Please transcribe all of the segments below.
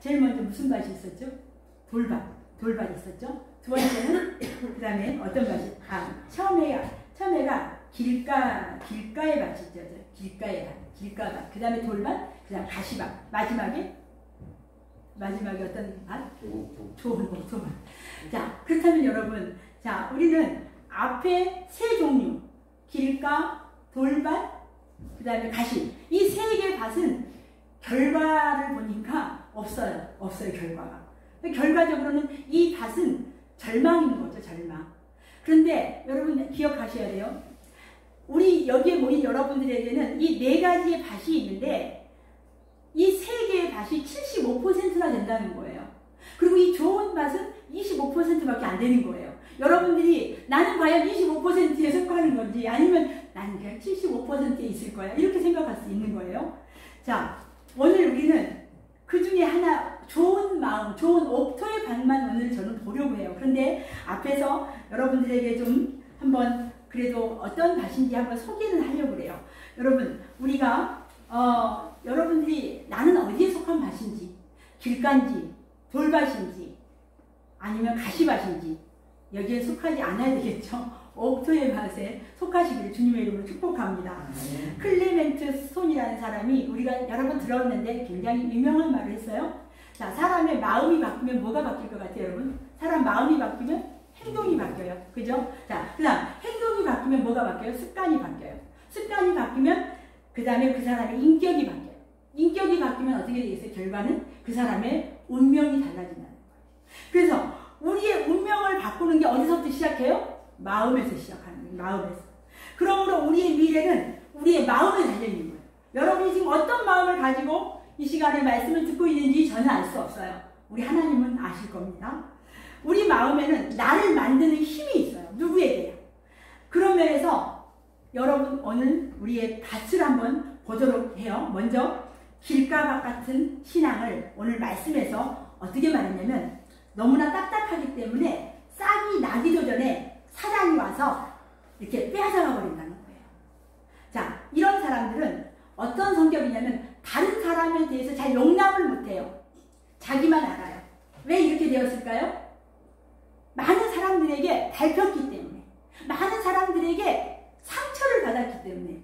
제일 먼저 무슨 밭이 있었죠? 돌밭이 있었죠. 두 번째는 그 다음에 어떤 밭이? 처음에가 길가의 밭이 있죠. 길가밭. 그 다음에 돌밭, 그 다음 가시밭. 마지막에 어떤 밭? 조밭. 자, 그렇다면 여러분, 자, 우리는 앞에 세 종류, 길가, 돌밭, 그 다음에 가시. 이 세 개의 밭은 결과를 보니까 없어요, 결과가. 결과적으로는 이 밭은 절망인 거죠, 절망. 그런데 여러분 기억하셔야 돼요. 우리 여기에 모인 여러분들에게는 이 네 가지의 밭이 있는데 이 세 개의 밭이 75%나 된다는 거예요. 그리고 이 좋은 밭은 25%밖에 안 되는 거예요. 여러분들이 나는 과연 25%에 속하는 건지 아니면 나는 그냥 75%에 있을 거야 이렇게 생각할 수 있는 거예요. 자, 오늘 우리는 그 중에 하나 좋은 마음, 좋은 옥토의 밭만 오늘 저는 보려고 해요. 그런데 앞에서 여러분들에게 좀 한번 그래도 어떤 밭인지 한번 소개를 하려고 그래요. 여러분, 우리가 여러분들이 나는 어디에 속한 밭인지, 길가인지, 돌밭인지, 아니면 가시밭인지 여기에 속하지 않아야 되겠죠. 옥토의 밭에 속하시기를 주님의 이름으로 축복합니다. 클레멘트 스톤이라는 사람이 우리가 여러 번 들었는데 굉장히 유명한 말을 했어요. 자, 사람의 마음이 바뀌면 뭐가 바뀔 것 같아요, 여러분? 사람 마음이 바뀌면 행동이 바뀌어요. 그죠? 자, 그 다음 행동이 바뀌면 뭐가 바뀌어요? 습관이 바뀌어요. 습관이 바뀌면 그 다음에 그 사람의 인격이 바뀌어요. 인격이 바뀌면 어떻게 되겠어요? 결과는 그 사람의 운명이 달라진다는 거예요. 그래서 우리의 운명을 바꾸는 게 어디서부터 시작해요? 마음에서 시작하는 거예요. 마음에서. 그러므로 우리의 미래는 우리의 마음에 달려있는 거예요. 여러분이 지금 어떤 마음을 가지고 이 시간에 말씀을 듣고 있는지 저는 알 수 없어요. 우리 하나님은 아실 겁니다. 우리 마음에는 나를 만드는 힘이 있어요. 누구에게요? 그런 면에서 여러분 오늘 우리의 밭을 한번 보도록 해요. 먼저 길가밭 같은 신앙을 오늘 말씀에서 어떻게 말했냐면 너무나 딱딱하기 때문에 싹이 나기도 전에 사단이 와서 이렇게 빼앗아가 버린다는 거예요. 자, 이런 사람들은 어떤 성격이냐면 다른 사람에 대해서 잘 용납을 못해요. 자기만 알아요. 왜 이렇게 되었을까요? 많은 사람들에게 밟혔기 때문에, 많은 사람들에게 상처를 받았기 때문에.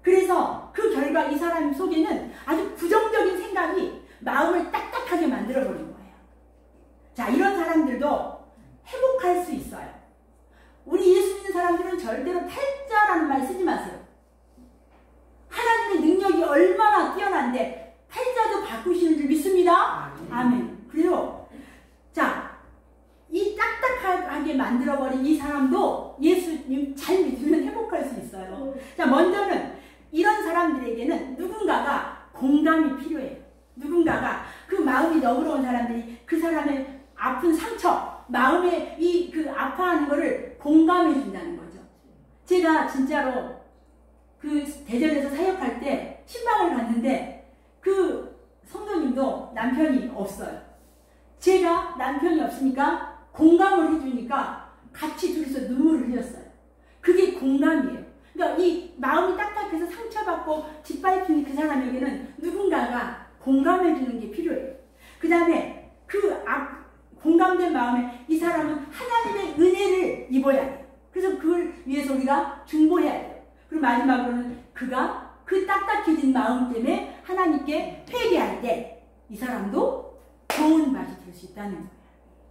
그래서 그 결과 이 사람 속에는 아주 부정적인 생각이 마음을 딱딱하게 만들어버린 거예요. 자, 이런 사람들도 회복할 수 있어요. 우리 예수 믿는 사람들은 절대로 팔자라는 말 쓰지 마세요. 하나님의 능력이 얼마나 뛰어난데 팔자도 바꾸시는 줄 믿습니다. 아멘. 그래요. 자, 이 딱딱하게 만들어버린 이 사람도 예수님 잘 믿으면 회복할 수 있어요. 자, 먼저는 이런 사람들에게는 누군가가 공감이 필요해요. 누군가가 그 마음이 너그러운 사람들이 그 사람의 아픈 상처, 마음에 그 아파하는 거를 공감해 준다는 거죠. 제가 진짜로 그 대전에서 사역할 때 신방을 갔는데 그 성도님도 남편이 없어요. 제가 남편이 없으니까 공감을 해주니까 같이 둘이서 눈물을 흘렸어요. 그게 공감이에요. 그러니까 이 마음이 딱딱해서 상처받고 짓밟힌 그 사람에게는 누군가가 공감해주는 게 필요해요. 그 다음에 공감된 마음에 이 사람은 하나님의 은혜를 입어야 돼요. 그래서 그걸 위해서 우리가 중보해야 돼요. 그리고 마지막으로는 그가 그 딱딱해진 마음 때문에 하나님께 회개할 때 이 사람도 좋은 맛이 될 수 있다는 거예요.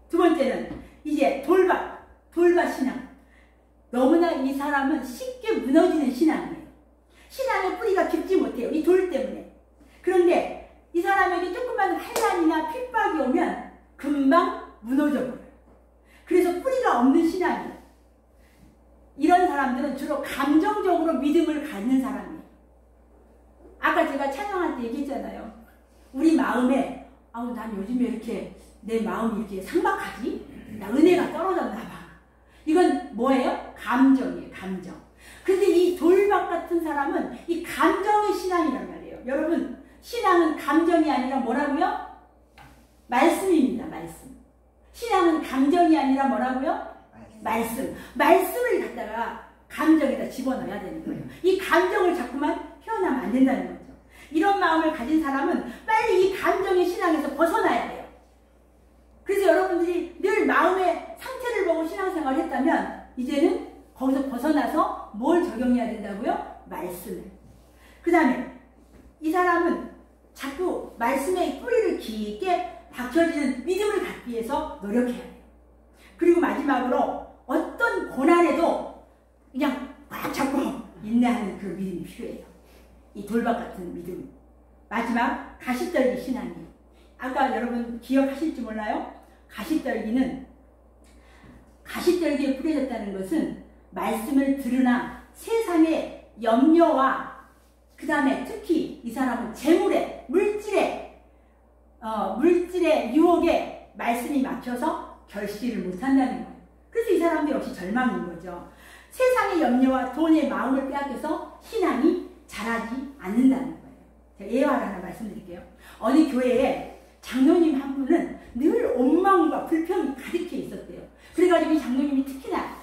두 번째는 이제 돌밭 신앙. 너무나 이 사람은 쉽게 무너지는 신앙이에요. 신앙의 뿌리가 깊지 못해요. 이 돌 때문에. 그런데 이 사람에게 조금만 환난이나 핍박이 오면 금방 무너져버려요. 그래서 뿌리가 없는 신앙이에요. 이런 사람들은 주로 감정적으로 믿음을 갖는 사람이에요. 아까 제가 찬양할 때 얘기했잖아요. 우리 마음에 난 요즘에 이렇게 내 마음이 이렇게 삭막하지? 나 은혜가 떨어졌나 봐. 이건 뭐예요? 감정이에요. 감정. 근데 이 돌밭 같은 사람은 이 감정의 신앙이란 말이에요. 여러분, 신앙은 감정이 아니라 뭐라고요? 말씀입니다. 말씀. 신앙은 감정이 아니라 뭐라고요? 말씀. 말씀을 갖다가 감정에다 집어넣어야 되는 거예요. 이 감정을 자꾸만 표현하면 안 된다는 거죠. 이런 마음을 가진 사람은 빨리 이 감정의 신앙에서 벗어나 땅에 뿌리를 깊게 박혀지는 믿음을 갖기 위해서 노력해야 돼요. 그리고 마지막으로 어떤 고난에도 그냥 꽉 잡고 인내하는 그 믿음이 필요해요. 이 돌박 같은 믿음. 마지막 가시떨기 신앙이에요. 아까 여러분 기억하실지 몰라요? 가시떨기에 뿌려졌다는 것은 말씀을 들으나 세상의 염려와 그 다음에 특히 이 사람은 재물에 물질의 유혹에 말씀이 막혀서 결실을 못한다는 거예요. 그래서 이 사람도 역시 절망인 거죠. 세상의 염려와 돈의 마음을 빼앗겨서 신앙이 자라지 않는다는 거예요. 제가 예화를 하나 말씀드릴게요. 어느 교회에 장로님 한 분은 늘 원망과 불평이 가득해 있었대요. 그래가지고 이 장로님이 특히나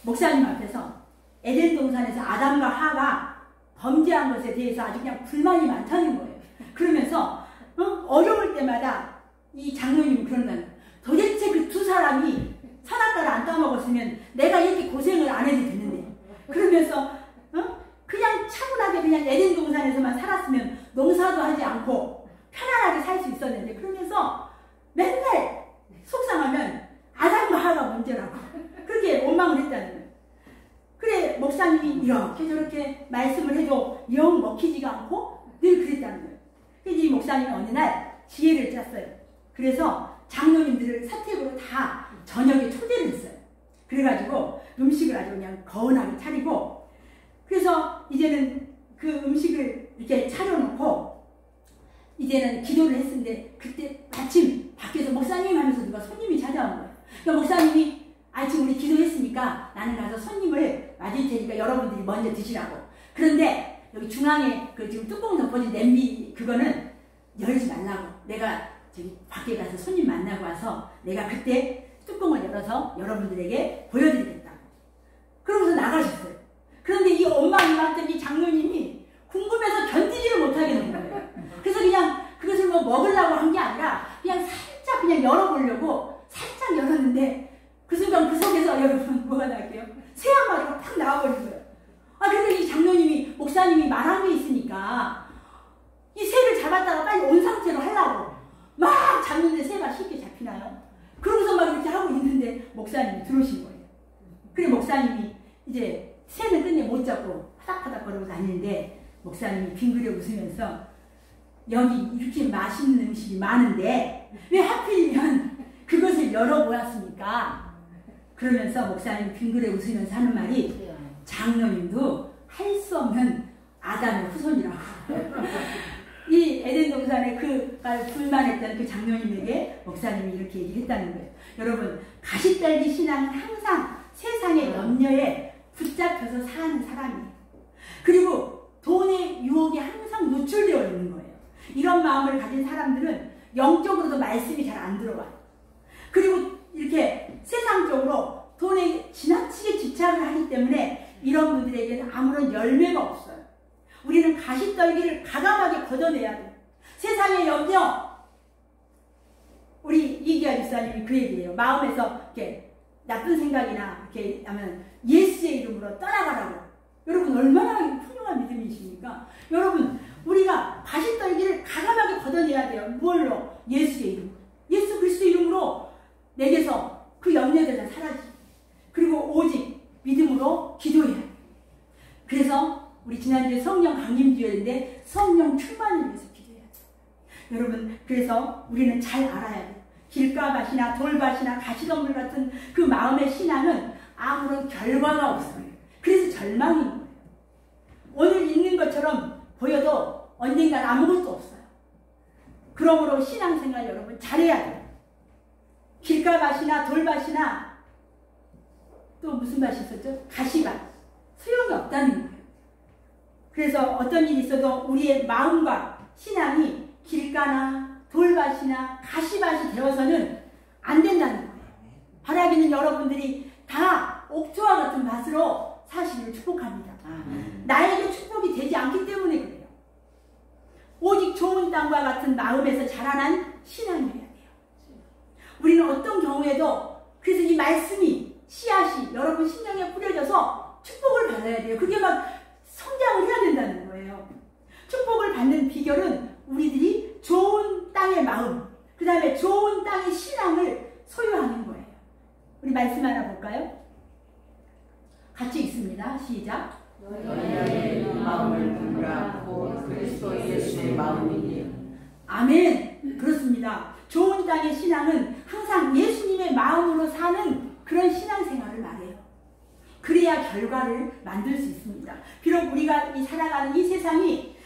목사님 앞에서 에덴 동산에서 아담과 하가 범죄한 것에 대해서 아주 그냥 불만이 많다는 거예요. 그러면서 어려울 때마다 이 장로님은 그런 거예요. 도대체 그 두 사람이 선악과를 안 따먹었으면 내가 이렇게 고생을 안 해도 되는데, 그러면서 그냥 차분하게 그냥 에덴 동산에서만 살았으면 농사도 하지 않고 편안하게 살 수 있었는데, 그러면서 맨날 속상하면 아담과 하가 문제라고 그렇게 원망을 했다는 거예요. 그래 목사님이 이렇게 저렇게 말씀을 해도 영 먹히지가 않고 늘 그랬다는 거예요. 그래서 이 목사님이 어느 날 지혜를 짰어요. 그래서 장로님들을 사택으로 다 저녁에 초대를 했어요. 그래가지고 음식을 아주 그냥 거은하게 차리고, 그래서 이제는 그 음식을 이렇게 차려놓고 이제는 기도를 했는데, 그때 마침 밖에서 목사님 하면서 누가 손님이 찾아온 거예요. 그러니까 목사님이 지금 우리 기도했으니까 나는 가서 손님을 맞을 테니까 여러분들이 먼저 드시라고. 그런데 여기 중앙에 그 지금 뚜껑 덮어진 냄비 그거는 열지 말라고. 내가 저기 밖에 가서 손님 만나고 와서 내가 그때 뚜껑을 열어서 여러분들에게 보여드리겠다고. 그러고서 나가셨어요. 그런데 이 원망이 많던 이 장로님이 궁금해서 견디지를 못하겠는 거예요. 그래서 그냥 그것을 뭐 먹으려고 한 게 아니라 그냥 살짝 그냥 열어보려고 살짝 열었는데, 그 순간 그 속에서 여러분 뭐가 나올게요? 새 한 마리가 팍 나와버린 거예요. 그래서 이 장로님이 목사님이 말한 게 있으니까 이 새를 잡았다가 빨리 온 상태로 하려고 막 잡는데 새가 쉽게 잡히나요? 그러고서 막 이렇게 하고 있는데 목사님이 들어오신 거예요. 그래 목사님이 이제 새는 끝내 못 잡고 파닥파닥 거리고 다니는데, 목사님이 빙그레 웃으면서 여기 이렇게 맛있는 음식이 많은데 왜 하필이면 그것을 열어보았습니까? 그러면서 목사님이 빙그레 웃으면서 하는 말이, 장로님도 할 수 없는 아담의 후손이라고. 이 에덴 동산에 불만했던 그 장로님에게 목사님이 이렇게 얘기를 했다는 거예요. 여러분, 가시떨기 신앙은 항상 세상의 염려에 붙잡혀서 사는 사람이에요. 그리고 돈의 유혹에 항상 노출되어 있는 거예요. 이런 마음을 가진 사람들은 영적으로도 말씀이 잘 안 들어와요. 그리고 이렇게 세상적으로 돈에 지나치게 집착을 하기 때문에 이런 분들에게는 아무런 열매가 없어요. 우리는 가시떨기를 과감하게 걷어내야 돼요. 세상의 염려, 우리 이기아 집사님이 그 얘기예요. 마음에서 이렇게 나쁜 생각이나 이렇게 하면 예수의 이름으로 떠나가라고. 여러분 얼마나 훌륭한 믿음이십니까? 여러분, 우리가 가시떨기를 과감하게 걷어내야 돼요. 뭘로? 예수의 이름으로. 예수 그리스도 이름으로 내게서 그 염려들 다 사라지고, 그리고 오직 믿음으로 기도해야 돼요. 그래서 우리 지난주에 성령 강림주였는데 성령 충만을 위해서 기도해야 돼요. 여러분, 그래서 우리는 잘 알아야 돼요. 길가밭이나 돌밭이나 가시덤불 같은 그 마음의 신앙은 아무런 결과가 없어요. 그래서 절망인 거예요. 오늘 있는 것처럼 보여도 언젠간 아무것도 없어요. 그러므로 신앙생활 여러분 잘해야 돼요. 길가밭이나 돌밭이나 또 무슨 밭이 있었죠? 가시밭. 소용이 없다는 거예요. 그래서 어떤 일이 있어도 우리의 마음과 신앙이 길가나 돌밭이나 가시밭이 되어서는 안 된다는 거예요. 바라기는 여러분들이 다 옥토와 같은 밭으로 사시기를 축복합니다. 나에게 축복이 되지 않기 때문에 그래요. 오직 좋은 땅과 같은 마음에서 자라난 신앙이어야 돼요. 우리는 어떤 경우에도 그래서 이 말씀이 씨앗이 여러분 심령에 뿌려져서 축복을 받아야 돼요. 그게 막 성장을 해야 된다는 거예요. 축복을 받는 비결은 우리들이 좋은 다음에 좋은 땅의 신앙을 소유하는 거예요. 우리 말씀 하나 볼까요? 같이 읽습니다. 시작. 너희의 마음을 품으라. 곧 그리스도 예수의 마음이니. 아멘. 그렇습니다. 좋은 땅의 신앙은 항상 예수님의 마음으로 사는 그런 신앙생활을 말해요. 그래야 결과를 만들 수 있습니다. 비록 우리가 살아가는 이 세상이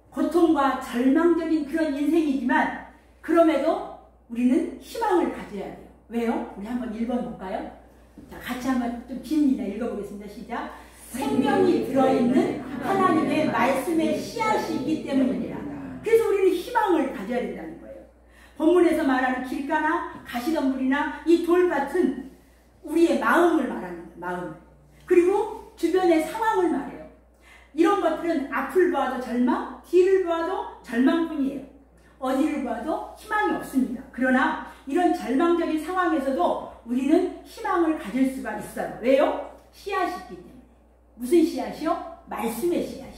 고통과 절망적인 그런 인생이지만 그럼에도 우리는 희망을 가져야 돼요. 왜요? 우리 한번 1번 볼까요? 자, 같이 한번 좀 깁니다. 읽어보겠습니다. 시작. 생명이 들어있는 하나님의 말씀의 씨앗이 있기 때문이라. 그래서 우리는 희망을 가져야 된다는 거예요. 본문에서 말하는 길가나 가시덤불이나 이 돌밭은 우리의 마음을 말합니다. 마음. 그리고 주변의 상황을 말해요. 이런 것들은 앞을 보아도 절망, 뒤를 보아도 절망뿐이에요. 어디를 보아도 희망이 없습니다. 그러나 이런 절망적인 상황에서도 우리는 희망을 가질 수가 있어요. 왜요? 씨앗이 있기 때문에. 무슨 씨앗이요? 말씀의 씨앗이.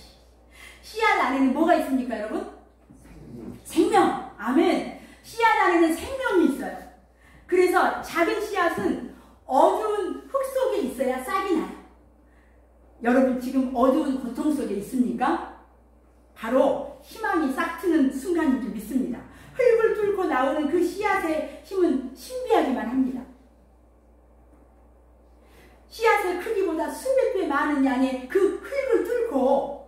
씨앗 안에는 뭐가 있습니까, 여러분? 생명. 아멘. 씨앗 안에는 생명이 있어요. 그래서 작은 씨앗은 어두운 흙 속에 있어야 싹이 나요. 여러분 지금 어두운 고통 속에 있습니까? 바로 희망이 싹 트는 순간인 줄 믿습니다. 흙을 뚫고 나오는 그 씨앗의 힘은 신비하기만 합니다. 씨앗의 크기보다 수백 배 많은 양의 그 흙을 뚫고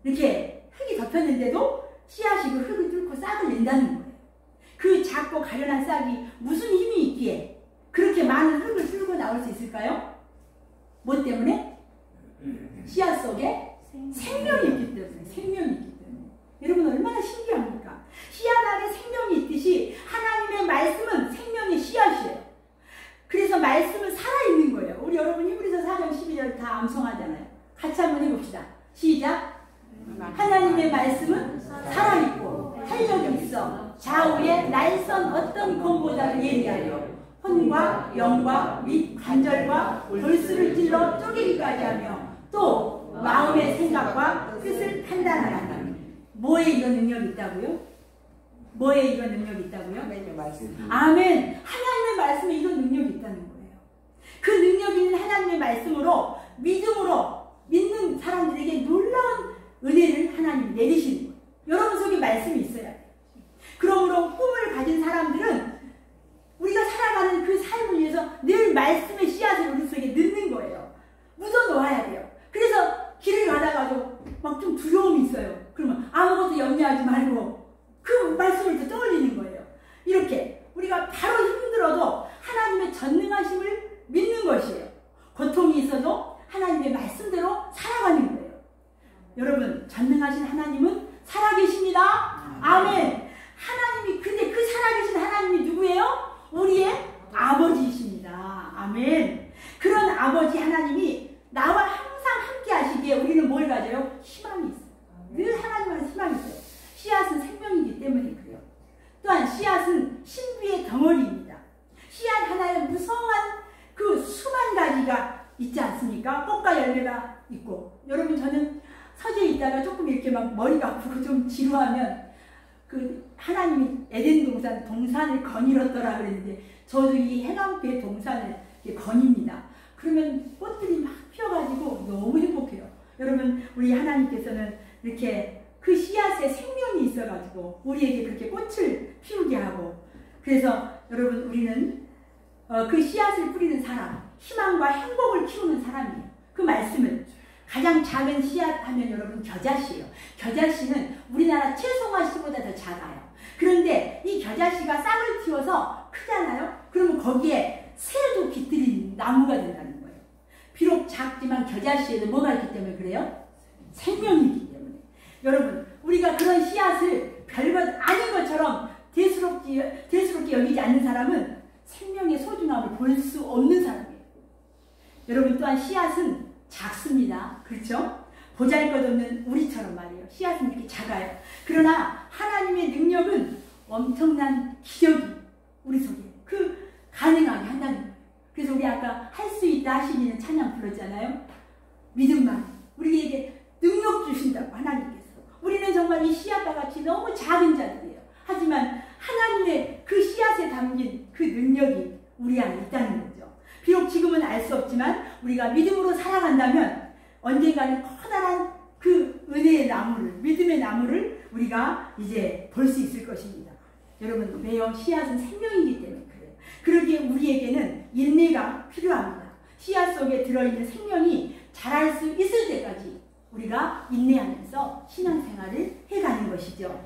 이렇게 흙이 덮였는데도 씨앗이 그 흙을 뚫고 싹을 낸다는 거예요. 그 작고 가련한 싹이 무슨 힘이 있기에 그렇게 많은 흙을 뚫고 나올 수 있을까요? 뭐 때문에? 씨앗 속에 생명이 있기 때문에. 생명이 있기 때문에. 여러분 얼마나 신기합니까? 씨앗 안에 생명이 있듯이 하나님의 말씀은 생명의 씨앗이에요. 그래서 말씀은 살아있는 거예요. 우리 여러분 히브리서 4장 12절 다 암송하잖아요. 같이 한번 해봅시다. 시작. 하나님의 말씀은 살아있고 활력이 있어 좌우에 날선 어떤 검보다도 예리하여 혼과 영과 및 관절과 골수를 찔러 쪼개기까지 하며 또 마음의 생각과 뜻을 판단하라. 뭐에 이런 능력이 있다고요? 뭐에 이런 능력이 있다고요? 아멘. 하나님의 말씀에 이런 능력이 있다는 거예요. 그 능력 있는 하나님의 말씀으로 믿음으로 믿는 사람들에게 놀라운 은혜를 하나님이 내리시는 거예요. 여러분 속에 말씀이 있어야 돼요. 그러므로 꿈을 가진 사람들은 우리가 살아가는 그 삶을 위해서 늘 말씀의 씨앗을 우리 속에 넣는 거예요. 묻어 놓아야 돼요. 그래서 길을 가다가도 막 좀 두려움이 있어요. 그러면 아무것도 염려하지 말고 그 말씀을 또 떠올리는 거예요. 이렇게 우리가 바로 힘들어도 하나님의 전능하심을 믿는 것이에요. 고통이 있어도 하나님의 말씀대로 살아가는 거예요. 여러분 전능하신 하나님은 살아계십니다. 아멘. 하나님이 근데 그 살아계신 하나님이 누구예요? 우리의 아버지이십니다. 아멘. 그런 아버지 하나님이 나와 항상 함께 하시기에 우리는 뭘 가져요? 희망이 있어요. 늘 하나님 안에 희망이 있어요. 씨앗은 생명이기 때문에 그래요. 또한 씨앗은 신비의 덩어리입니다. 씨앗 하나에 무성한 그 수만 가지가 있지 않습니까? 꽃과 열매가 있고. 여러분 저는 서재에 있다가 조금 이렇게 막 머리가 아프고 좀 지루하면 그 하나님이 에덴 동산을 거닐었더라 그랬는데 저도 이 해남교회 동산을 거닙니다. 그러면 꽃들이 막 피어가지고 너무 행복해요. 여러분 우리 하나님께서는 이렇게 그 씨앗에 생명이 있어가지고 우리에게 그렇게 꽃을 피우게 하고 그래서 여러분 우리는 그 씨앗을 뿌리는 사람, 희망과 행복을 키우는 사람이에요. 그 말씀은 가장 작은 씨앗 하면 여러분 겨자씨예요. 겨자씨는 우리나라 채송화씨보다 더 작아요. 그런데 이 겨자씨가 싹을 틔워서 크잖아요. 그러면 거기에 새도 깃들인 나무가 된다는 거예요. 비록 작지만 겨자씨에도 뭐가 있기 때문에 그래요? 생명이 있기 때문에. 여러분 우리가 그런 씨앗을 별것 아닌 것처럼 대수롭게 여기지 않는 사람은 생명의 소중함을 볼 수 없는 사람이에요. 여러분 또한 씨앗은 작습니다. 그렇죠? 보잘것없는 우리처럼 말이에요. 씨앗은 이렇게 작아요. 그러나 하나님의 능력은 엄청난 기적이 우리 속에 가능하게 한다는 거예요. 그래서 우리 아까 할 수 있다 하시니는 찬양 불렀잖아요. 믿음만 우리에게 능력 주신다고 하나님께서. 우리는 정말 이 씨앗과 같이 너무 작은 자들이에요. 하지만 하나님의 그 능력이 우리 안에 있다는 거죠. 비록 지금은 알 수 없지만 우리가 믿음으로 살아간다면 언젠가는 커다란 그 은혜의 나무를, 믿음의 나무를 우리가 이제 볼 수 있을 것입니다. 여러분, 왜요? 씨앗은 생명이기 때문에 그래요. 그러기에 우리에게는 인내가 필요합니다. 씨앗 속에 들어있는 생명이 자랄 수 있을 때까지 우리가 인내하면서 신앙생활을 해가는 것이죠.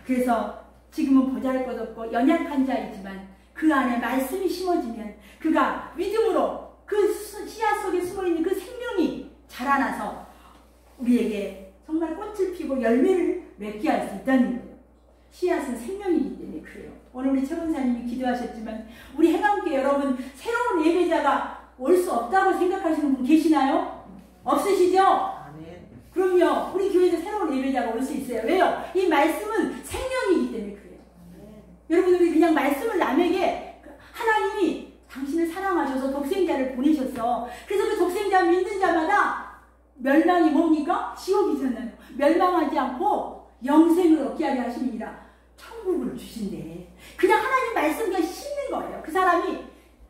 그래서 지금은 보잘것없고 연약한 자이지만 그 안에 말씀이 심어지면 그가 믿음으로 그 씨앗 속에 숨어있는 그 생명이 자라나서 우리에게 정말 꽃을 피고 열매를 맺게 할 수 있다는 거예요. 씨앗은 생명이기 때문에 그래요. 오늘 우리 최 권사님이 기도하셨지만 우리 해감교회 여러분, 새로운 예배자가 올 수 없다고 생각하시는 분 계시나요? 없으시죠? 그럼요. 우리 교회도 새로운 예배자가 올 수 있어요. 왜요? 이 말씀은 생명이기 때문에 그래요. 여러분, 우리 그냥 말씀을 남에게 하나님이 당신을 사랑하셔서 독생자를 보내셨어. 그래서 그 독생자 믿는 자마다 멸망이 뭡니까? 지옥이잖아요. 멸망하지 않고 영생을 얻게 하려 하심이니라. 천국을 주신대. 그냥 하나님 말씀 그냥 심는 거예요. 그 사람이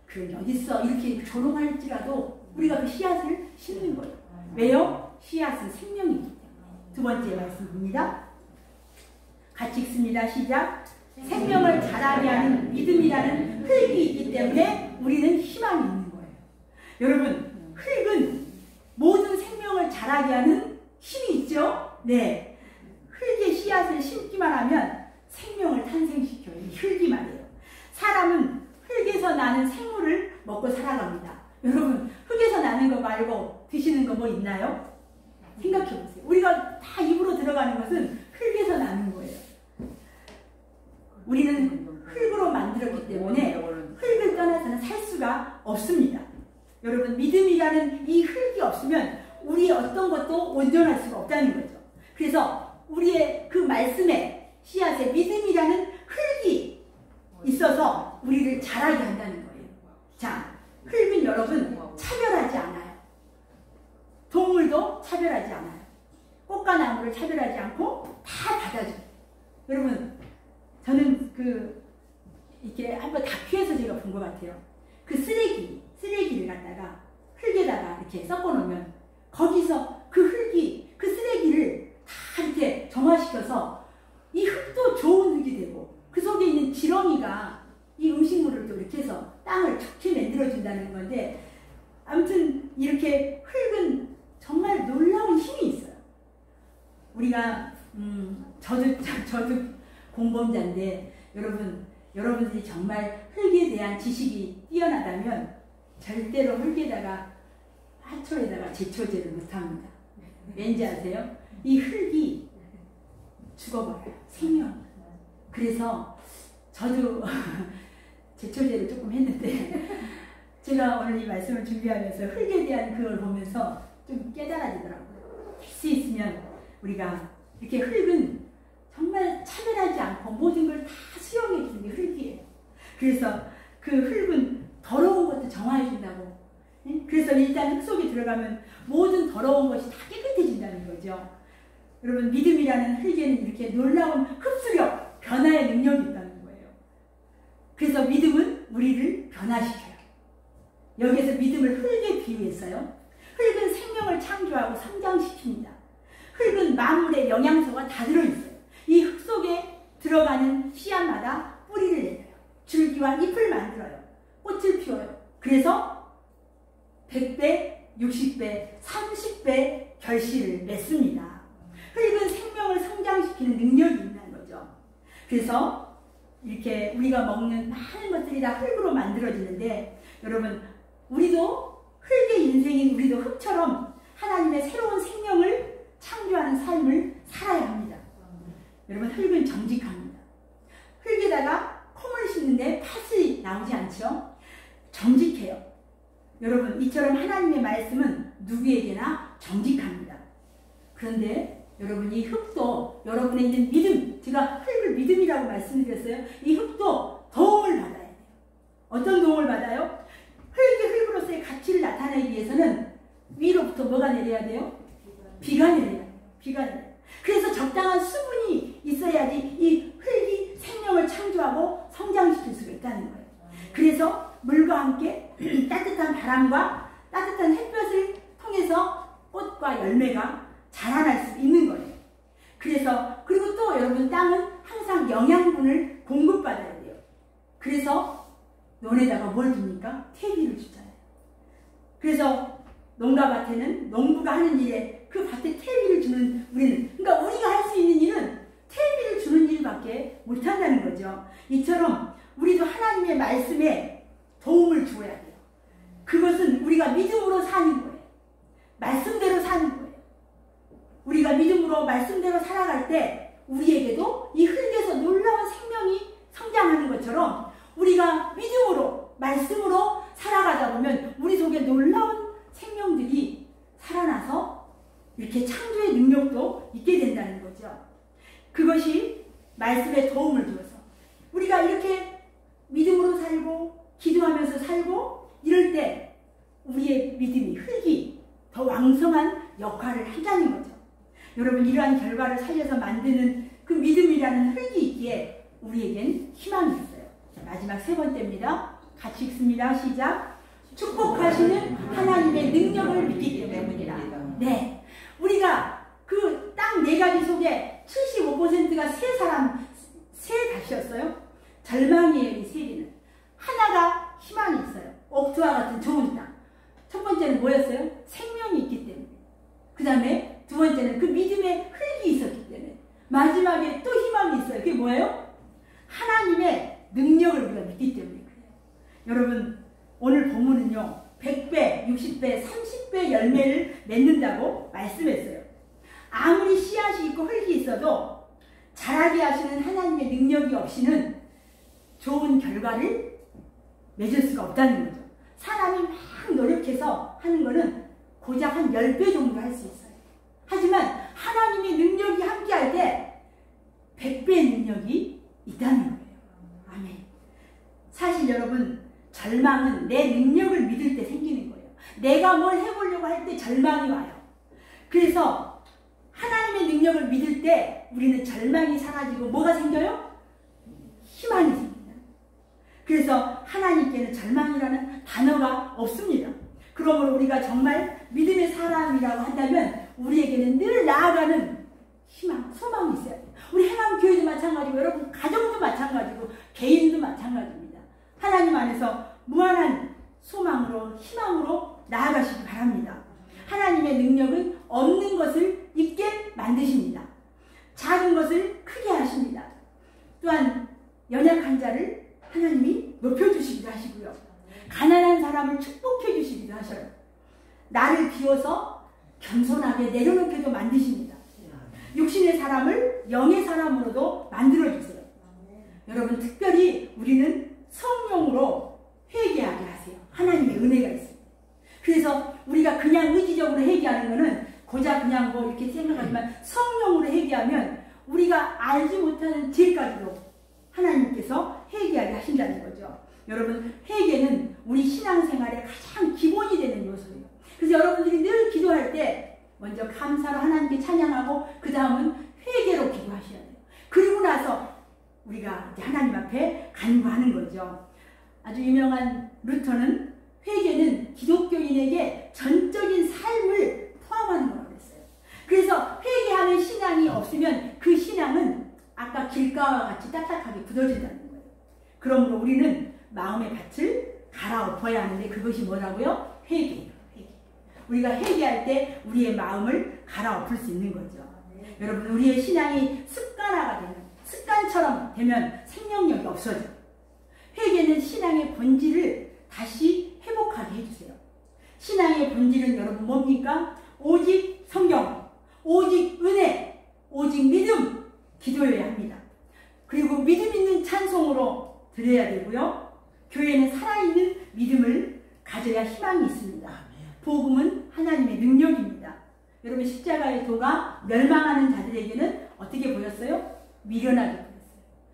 그럼 어딨어 이렇게 조롱할지라도 우리가 그 씨앗을 심는 거예요. 왜요? 씨앗은 생명이기 때문에. 두 번째 말씀입니다. 같이 읽습니다. 시작. 생명을 자라게 하는 믿음이라는 흙이 있기 때문에 우리는 희망이 있는 거예요. 여러분, 흙은 모든 생명을 자라게 하는 힘이 있죠? 네. 흙에 씨앗을 심기만 하면 생명을 탄생시켜요. 이 흙이 말이에요. 사람은 흙에서 나는 생물을 먹고 살아갑니다. 여러분, 흙에서 나는 거 말고 드시는 거 뭐 있나요? 생각해 보세요. 우리가 다 입으로 들어가는 것은 흙에서 나는 거예요. 우리는 흙으로 만들었기 때문에 흙을 떠나서는 살 수가 없습니다. 여러분, 믿음이라는 이 흙이 없으면 우리의 어떤 것도 온전할 수가 없다는 거죠. 그래서 우리의 그 말씀에 씨앗에 믿음이라는 흙이 있어서 우리를 자라게 한다는 거예요. 자, 흙은 여러분 차별하지 않아요. 동물도 차별하지 않아요. 꽃과 나무를 차별하지 않고 다 받아줘요. 여러분, 저는 이렇게 한번 다큐에서 제가 본 것 같아요. 그 쓰레기를 갖다가 흙에다가 이렇게 섞어 놓으면 거기서 그 흙이 그 쓰레기를 다 이렇게 정화시켜서 이 흙도 좋은 흙이 되고 그 속에 있는 지렁이가 이 음식물을 또 이렇게 해서 땅을 좋게 만들어준다는 건데, 아무튼 이렇게 흙은 정말 놀라운 힘이 있어요. 우리가 저도 공범자인데 여러분들이 정말 흙에 대한 지식이 뛰어나다면 절대로 흙에다가 화초에다가 제초제를 못합니다. 왠지 아세요? 이 흙이 죽어버려요. 생명. 그래서 저도 제초제를 조금 했는데 제가 오늘 이 말씀을 준비하면서 흙에 대한 그걸 보면서 좀 깨달아지더라고요. 될 수 있으면 우리가 이렇게 흙은 정말 차별하지 않고 모든 걸 다 수용해 주는 게 흙이에요. 그래서 그 흙은 더러운 것도 정화해 준다고. 그래서 일단 흙 속에 들어가면 모든 더러운 것이 다 깨끗해진다는 거죠. 여러분, 믿음이라는 흙에는 이렇게 놀라운 흡수력, 변화의 능력이 있다는 거예요. 그래서 믿음은 우리를 변화시켜요. 여기에서 믿음을 흙에 비유했어요. 흙은 생명을 창조하고 성장시킵니다. 흙은 만물의 영양소가 다 들어있어요. 이 흙 속에 들어가는 씨앗마다 뿌리를 내려요. 줄기와 잎을 만들어요. 꽃을 피워요. 그래서 100배, 60배, 30배 결실을 맺습니다. 흙은 생명을 성장시키는 능력이 있는 거죠. 그래서 이렇게 우리가 먹는 많은 것들이 다 흙으로 만들어지는데, 여러분, 우리도 흙의 인생인 우리도 흙처럼 하나님의 새로운 생명을 창조하는 삶을 살아야 합니다. 여러분, 흙은 정직합니다. 흙에다가 콩을 심는데 팥이 나오지 않죠? 정직해요. 여러분, 이처럼 하나님의 말씀은 누구에게나 정직합니다. 그런데 여러분, 이 흙도 여러분에 있는 믿음, 제가 흙을 믿음이라고 말씀드렸어요. 이 흙도 도움을 받아야 돼요. 어떤 도움을 받아요? 흙이 흙으로서의 가치를 나타내기 위해서는 위로부터 뭐가 내려야 돼요? 비가 내려야 돼요. 비가 내려야 돼요. 그래서 적당한 수분이 있어야지 이 흙이 생명을 창조하고 성장시킬 수가 있다는 거예요. 그래서 물과 함께 따뜻한 바람과 따뜻한 햇볕을 통해서 꽃과 열매가 자라날 수 있는 거예요. 그래서 그리고 또 여러분 땅은 항상 영양분을 공급받아야 돼요. 그래서 논에다가 뭘 줍니까? 퇴비를 주잖아요. 그래서 농가밭에는 농부가 하는 일에 그 밭에 퇴비를 주는 우리는, 그러니까 우리가 할 수 있는 일은 퇴비를 주는 일밖에 못한다는 거죠. 이처럼 우리도 하나님의 말씀에 도움을 주어야 돼요. 그것은 우리가 믿음으로 사는 거예요. 말씀대로 사는 거예요. 우리가 믿음으로 말씀대로 살아갈 때 우리에게도 이 흙에서 놀라운 생명이 성장하는 것처럼 우리가 믿음으로 말씀으로 살아가다 보면 우리 속에 놀라운 생명들이 살아나서 이렇게 창조의 능력도 있게 된다는 거죠. 그것이 말씀에 도움을 주어서 우리가 이렇게 믿음으로 살고 기도하면서 살고 이럴 때 우리의 믿음이 흙이 더 왕성한 역할을 한다는 거죠. 여러분, 이러한 결과를 살려서 만드는 그 믿음이라는 흙이 있기에 우리에겐 희망이 있어요. 마지막 세 번째입니다. 같이 읽습니다. 시작. 축복하시는 하나님의 능력을 믿기 때문이다. 네, 우리가 그 땅 네 가지 속에 75%가 세 밭이었어요. 절망이에요. 이 세 개는. 하나가 희망이 있어요. 옥토와 같은 좋은 땅. 첫 번째는 뭐였어요? 생명이 있기 때문에. 그 다음에 두 번째는 그 믿음의 흙이 있었기 때문에. 마지막에 또 희망이 있어요. 그게 뭐예요? 하나님의 능력을 우리가 믿기 때문에 그래요. 여러분, 오늘 본문은요 100배, 60배, 30배 열매를 맺는다고 말씀했어요. 아무리 씨앗이 있고 흙이 있어도 자라게 하시는 하나님의 능력이 없이는 좋은 결과를 맺을 수가 없다는 거죠. 사람이 막 노력해서 하는 거는 고작 한 10배 정도 할 수 있어요. 하지만 하나님의 능력이 함께할 때 100배의 능력이 있다는 거예요. 아멘. 사실 여러분, 절망은 내 능력을 믿을 때 생기는 거예요. 내가 뭘 해보려고 할 때 절망이 와요. 그래서 하나님의 능력을 믿을 때 우리는 절망이 사라지고 뭐가 생겨요? 희망이 생깁니다. 그래서 하나님께는 절망이라는 단어가 없습니다. 그러므로 우리가 정말 믿음의 사람이라고 한다면 우리에게는 늘 나아가는 희망, 소망이 있어야 돼요. 우리 행암교회도 마찬가지고 여러분 가정도 마찬가지고 개인도 마찬가지입니다. 하나님 안에서 무한한 소망으로 희망으로 나아가시기 바랍니다. 하나님의 능력은 없는 것을 있게 만드십니다. 작은 것을 크게 하십니다. 또한 연약한 자를 하나님이 높여주시기도 하시고요. 가난한 사람을 축복해 주시기도 하셔요. 나를 비워서 겸손하게 내려놓게도 만드십니다. 육신의 사람을 영의 사람으로도 만들어주세요. 여러분, 특별히 우리는 성령으로 회개하게 하세요. 하나님의 은혜가 있습니다. 그래서 우리가 그냥 의지적으로 회개하는 것은 고작 그냥 뭐 이렇게 생각하지만 성령으로 회개하면 우리가 알지 못하는 죄까지도 하나님께서 회개하게 하신다는 거죠. 여러분, 회개는 우리 신앙생활의 가장 기본이 되는 요소예요. 그래서 여러분들이 늘 기도할 때 먼저 감사로 하나님께 찬양하고 그 다음은 회개로 기도하셔야 돼요. 그리고 나서 우리가 이제 하나님 앞에 간구하는 거죠. 아주 유명한 루터는 회개는 기독교인에게 전적인 삶을 포함하는 거라고 했어요. 그래서 회개하는 신앙이 없으면 그 신앙은 아까 길가와 같이 딱딱하게 굳어진다는 거예요. 그러므로 우리는 마음의 밭을 갈아엎어야 하는데 그것이 뭐라고요? 회개예요. 회개. 우리가 회개할 때 우리의 마음을 갈아엎을 수 있는 거죠. 여러분, 우리의 신앙이 습관화가 되면, 습관처럼 되면 생명력이 없어져요. 회개는 신앙의 본질을 다시 회복하게 해주세요. 신앙의 본질은 여러분 뭡니까? 오직 성경, 오직 은혜, 오직 믿음, 기도해야 합니다. 그리고 믿음 있는 찬송으로 드려야 되고요. 교회는 살아있는 믿음을 가져야 희망이 있습니다. 복음은 하나님의 능력입니다. 여러분, 십자가의 도가 멸망하는 자들에게는 어떻게 보였어요? 미련하게 보였어요.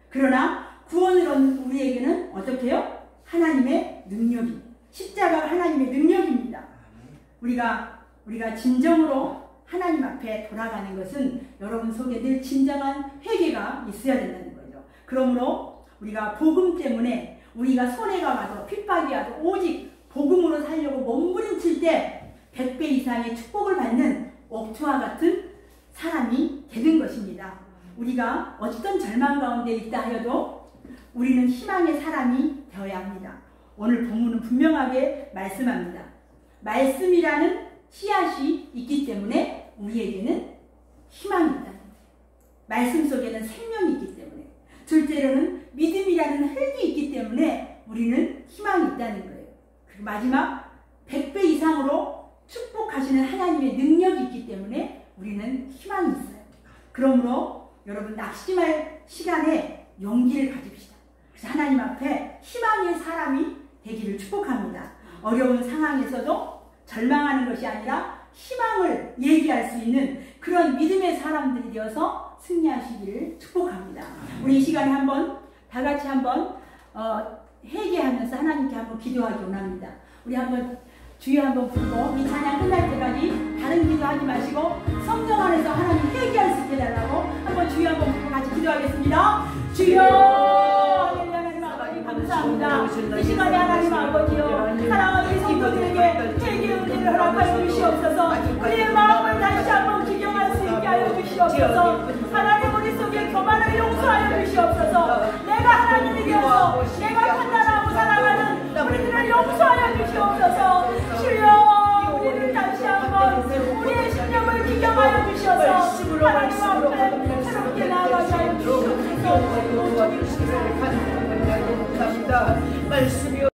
그러나 구원을 얻는 우리에게는 어떻게 해요? 하나님의 능력입니다. 십자가가 하나님의 능력입니다. 우리가 진정으로 하나님 앞에 돌아가는 것은 여러분 속에 늘 진정한 회개가 있어야 된다는 거죠. 그러므로 우리가 복음 때문에 우리가 손해가 와도 핍박이 와도 오직 복음으로 살려고 몸부림칠 때 100배 이상의 축복을 받는 옥토와 같은 사람이 되는 것입니다. 우리가 어떤 절망 가운데 있다 하여도 우리는 희망의 사람이 되어야 합니다. 오늘 본문은 분명하게 말씀합니다. 말씀이라는 씨앗이 있기 때문에 우리에게는 희망이 있다는 거예요. 말씀 속에는 생명이 있기 때문에, 둘째로는 믿음이라는 흙이 있기 때문에 우리는 희망이 있다는 거예요. 그리고 마지막 100배 이상으로 축복하시는 하나님의 능력이 있기 때문에 우리는 희망이 있어요. 그러므로 여러분 낙심할 시간에 용기를 가집시다. 그래서 하나님 앞에 희망의 사람이 되기를 축복합니다. 어려운 상황에서도 절망하는 것이 아니라 희망을 얘기할 수 있는 그런 믿음의 사람들이 되어서 승리하시기를 축복합니다. 우리 이 시간에 한번 다 같이 한번 회개하면서 하나님께 한번 기도하기 원합니다. 우리 한번 주여 한번 부르고 이 찬양 끝날 때까지 다른 기도하지 마시고 성령 안에서 하나님 회개할 수 있게 해달라고 한번 주여 한번 부르고 같이 기도하겠습니다. 주여 하나님 아버지 감사합니다. 이 시간에 하나님 아버지요 사랑하는 성도들에게 회개의 은혜를 허락하여 주시옵소서. 우리의 마음을 다시 한번 기경할 수 있게 하여 주시옵소서. 하나님 우리 속에 교만을 용서하여 주시옵소서. 내가 하나님이 되어서 내가 판단하고 살아가는 우리들을 용서하여 주시옵소서. 주여 우리를 다시 한번 우리의 심령을 기경하여 주셔서 하나님 앞에 새롭게 나아가게 하여 주시옵소서. 말씀이